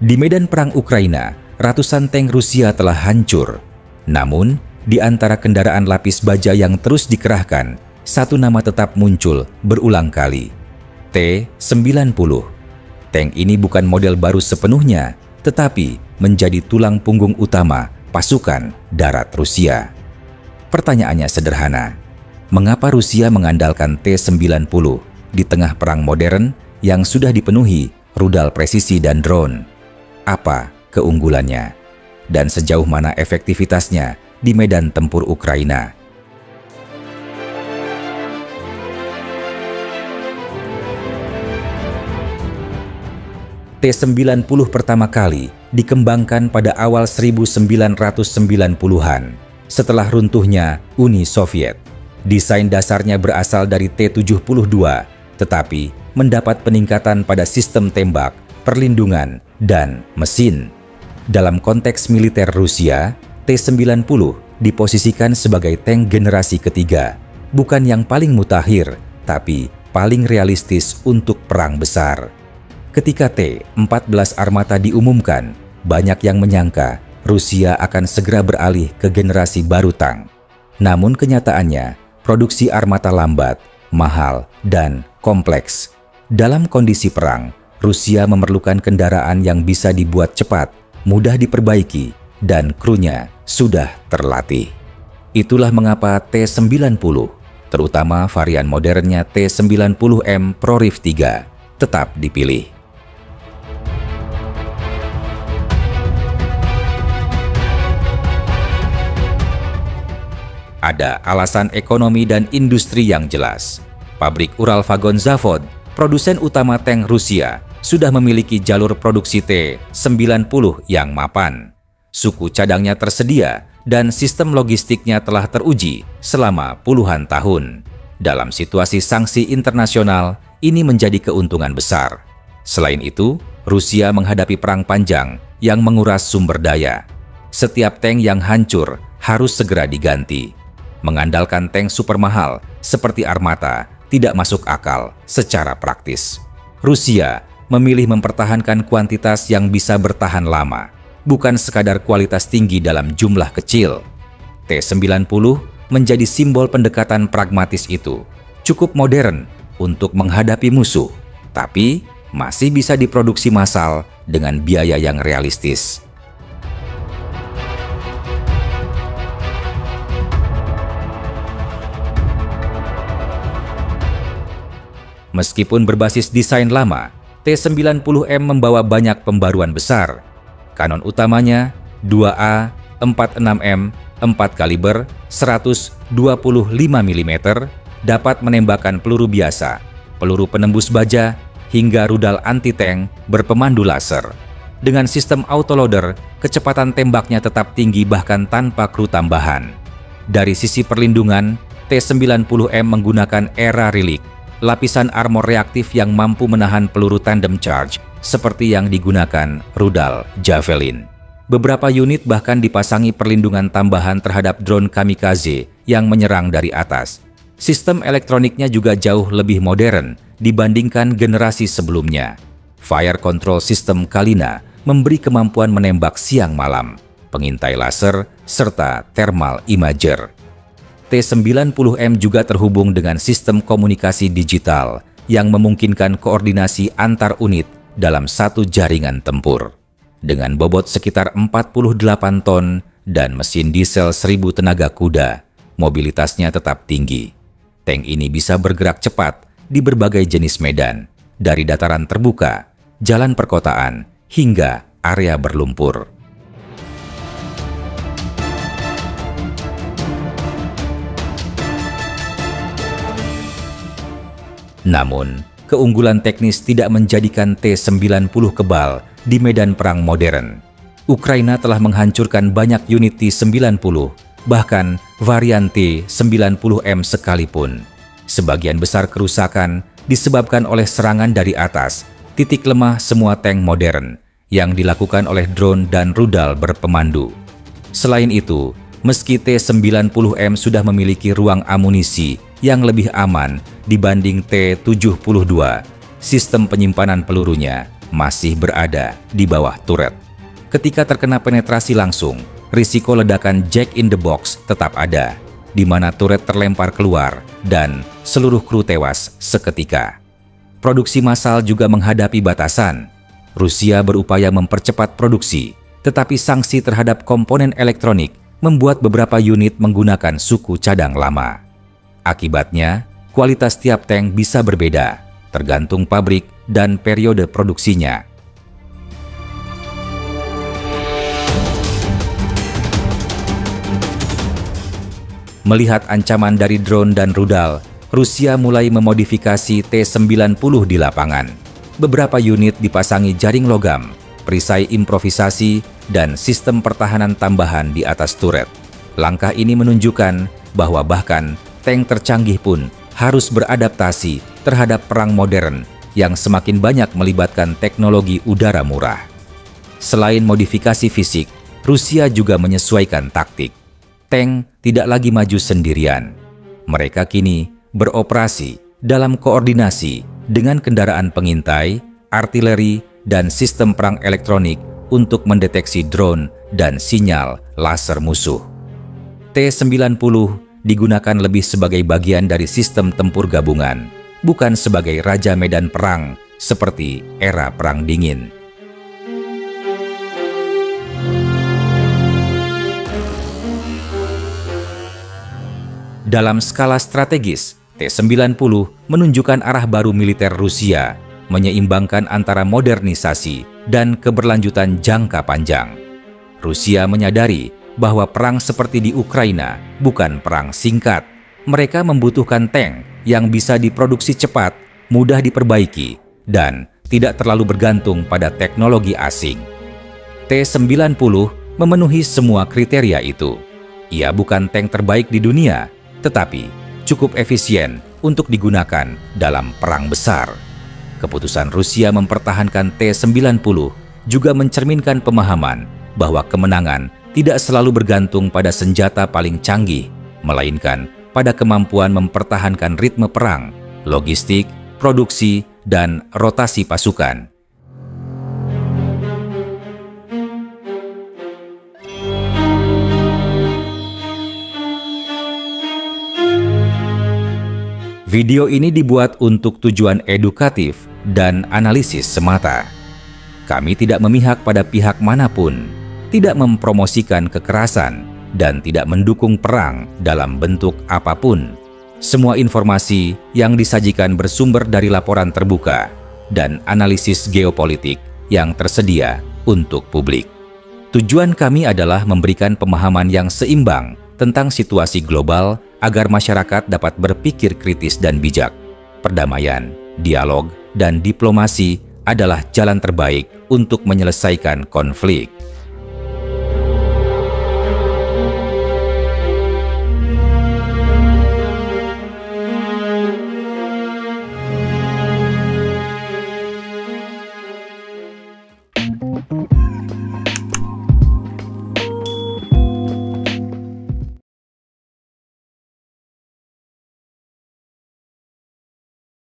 Di medan perang Ukraina, ratusan tank Rusia telah hancur. Namun, di antara kendaraan lapis baja yang terus dikerahkan, satu nama tetap muncul berulang kali. T-90. Tank ini bukan model baru sepenuhnya, tetapi menjadi tulang punggung utama pasukan darat Rusia. Pertanyaannya sederhana, mengapa Rusia mengandalkan T-90 di tengah perang modern yang sudah dipenuhi rudal presisi dan drone? Apa keunggulannya? Dan sejauh mana efektivitasnya di medan tempur Ukraina? T-90 pertama kali dikembangkan pada awal 1990-an setelah runtuhnya Uni Soviet. Desain dasarnya berasal dari T-72, tetapi mendapat peningkatan pada sistem tembak, perlindungan, dan mesin. Dalam konteks militer Rusia, T-90 diposisikan sebagai tank generasi ketiga, bukan yang paling mutakhir, tapi paling realistis untuk perang besar. Ketika T-14 Armata diumumkan, banyak yang menyangka Rusia akan segera beralih ke generasi baru tank. Namun kenyataannya, produksi armata lambat, mahal, dan kompleks. Dalam kondisi perang, Rusia memerlukan kendaraan yang bisa dibuat cepat, mudah diperbaiki, dan krunya sudah terlatih. Itulah mengapa T-90, terutama varian modernnya T-90M ProRif 3, tetap dipilih. Ada alasan ekonomi dan industri yang jelas. Pabrik Uralvagon Zavod, produsen utama tank Rusia, sudah memiliki jalur produksi T-90 yang mapan. Suku cadangnya tersedia dan sistem logistiknya telah teruji selama puluhan tahun. Dalam situasi sanksi internasional, ini menjadi keuntungan besar. Selain itu, Rusia menghadapi perang panjang yang menguras sumber daya. Setiap tank yang hancur harus segera diganti. Mengandalkan tank super mahal seperti Armata tidak masuk akal secara praktis. Rusia memilih mempertahankan kuantitas yang bisa bertahan lama, bukan sekadar kualitas tinggi dalam jumlah kecil. T-90 menjadi simbol pendekatan pragmatis itu. Cukup modern untuk menghadapi musuh, tapi masih bisa diproduksi massal dengan biaya yang realistis. Meskipun berbasis desain lama, T-90M membawa banyak pembaruan besar. Kanon utamanya 2A 46M 4 kaliber 125 mm dapat menembakkan peluru biasa, peluru penembus baja, hingga rudal anti-tank berpemandu laser. Dengan sistem autoloader, kecepatan tembaknya tetap tinggi bahkan tanpa kru tambahan. Dari sisi perlindungan, T-90M menggunakan era relic, lapisan armor reaktif yang mampu menahan peluru tandem charge seperti yang digunakan rudal Javelin. Beberapa unit bahkan dipasangi perlindungan tambahan terhadap drone kamikaze yang menyerang dari atas. Sistem elektroniknya juga jauh lebih modern dibandingkan generasi sebelumnya. Fire Control System Kalina memberi kemampuan menembak siang malam, pengintai laser, serta thermal imager. T-90M juga terhubung dengan sistem komunikasi digital yang memungkinkan koordinasi antar unit dalam satu jaringan tempur. Dengan bobot sekitar 48 ton dan mesin diesel 1000 tenaga kuda, mobilitasnya tetap tinggi. Tank ini bisa bergerak cepat di berbagai jenis medan, dari dataran terbuka, jalan perkotaan, hingga area berlumpur. Namun, keunggulan teknis tidak menjadikan T-90 kebal di medan perang modern. Ukraina telah menghancurkan banyak unit T-90, bahkan varian T-90M sekalipun. Sebagian besar kerusakan disebabkan oleh serangan dari atas, titik lemah semua tank modern yang dilakukan oleh drone dan rudal berpemandu. Selain itu, meski T-90M sudah memiliki ruang amunisi yang lebih aman dibanding T-72, sistem penyimpanan pelurunya masih berada di bawah turret. Ketika terkena penetrasi langsung, risiko ledakan Jack in the Box tetap ada, di mana turret terlempar keluar dan seluruh kru tewas seketika. Produksi massal juga menghadapi batasan. Rusia berupaya mempercepat produksi, tetapi sanksi terhadap komponen elektronik membuat beberapa unit menggunakan suku cadang lama. Akibatnya, kualitas tiap tank bisa berbeda, tergantung pabrik dan periode produksinya. Melihat ancaman dari drone dan rudal, Rusia mulai memodifikasi T-90 di lapangan. Beberapa unit dipasangi jaring logam, perisai improvisasi, dan sistem pertahanan tambahan di atas turret. Langkah ini menunjukkan bahwa bahkan tank tercanggih pun harus beradaptasi terhadap perang modern yang semakin banyak melibatkan teknologi udara murah. Selain modifikasi fisik, Rusia juga menyesuaikan taktik. Tank tidak lagi maju sendirian. Mereka kini beroperasi dalam koordinasi dengan kendaraan pengintai, artileri, dan sistem perang elektronik untuk mendeteksi drone dan sinyal laser musuh. T-90 digunakan lebih sebagai bagian dari sistem tempur gabungan, bukan sebagai raja medan perang seperti era Perang Dingin. Dalam skala strategis, T-90 menunjukkan arah baru militer Rusia, menyeimbangkan antara modernisasi dan keberlanjutan jangka panjang. Rusia menyadari bahwa perang seperti di Ukraina bukan perang singkat. Mereka membutuhkan tank yang bisa diproduksi cepat, mudah diperbaiki, dan tidak terlalu bergantung pada teknologi asing. T-90 memenuhi semua kriteria itu. Ia bukan tank terbaik di dunia, tetapi cukup efisien untuk digunakan dalam perang besar. Keputusan Rusia mempertahankan T-90 juga mencerminkan pemahaman bahwa kemenangan tidak selalu bergantung pada senjata paling canggih, melainkan pada kemampuan mempertahankan ritme perang, logistik, produksi, dan rotasi pasukan. Video ini dibuat untuk tujuan edukatif dan analisis semata. Kami tidak memihak pada pihak manapun, tidak mempromosikan kekerasan, dan tidak mendukung perang dalam bentuk apapun. Semua informasi yang disajikan bersumber dari laporan terbuka dan analisis geopolitik yang tersedia untuk publik. Tujuan kami adalah memberikan pemahaman yang seimbang tentang situasi global agar masyarakat dapat berpikir kritis dan bijak. Perdamaian, dialog, dan diplomasi adalah jalan terbaik untuk menyelesaikan konflik.